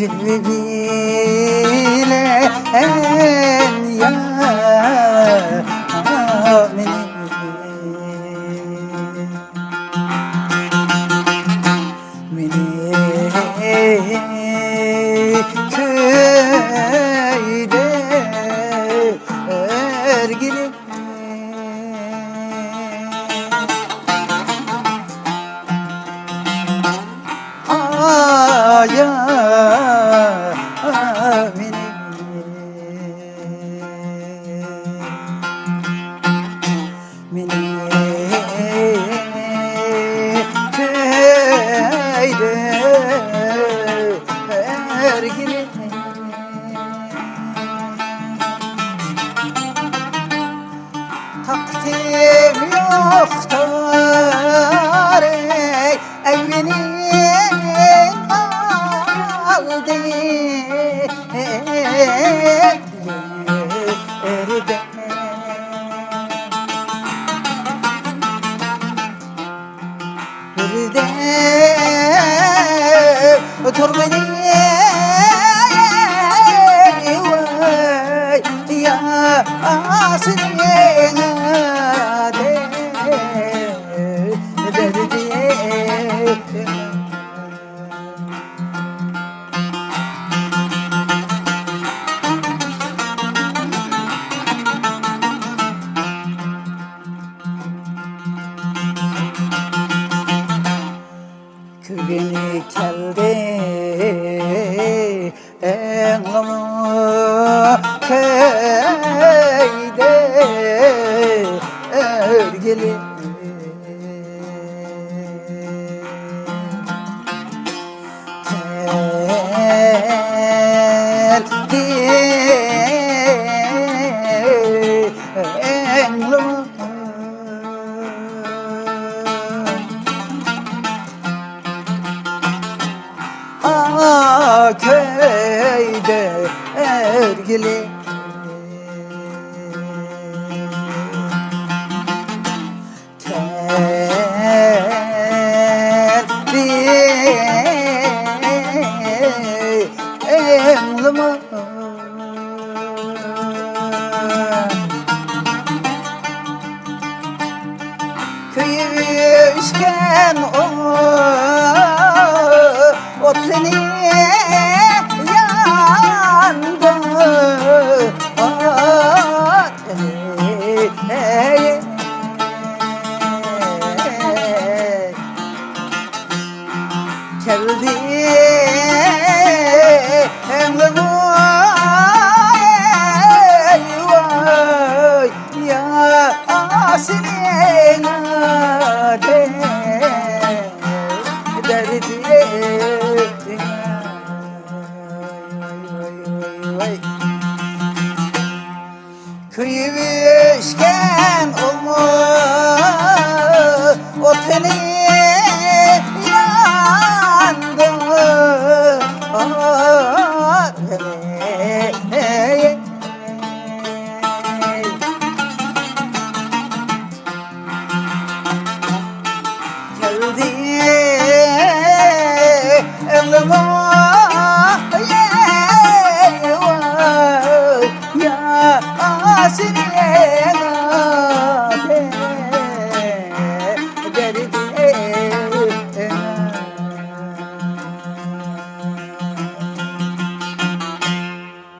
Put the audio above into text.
cilveyle ya köyde ergilim ya köyde ergilim takdim yoktur evinin aldı eride otur beni ya asrına derdi köyüne geldi enlama köyde ergeli geldi enlama köyde ergili geldi emlama köyü üçgen o seni yandı geldi emrime ya asrına derdi köyü üçgen olmuş o teni yandı geldi emrime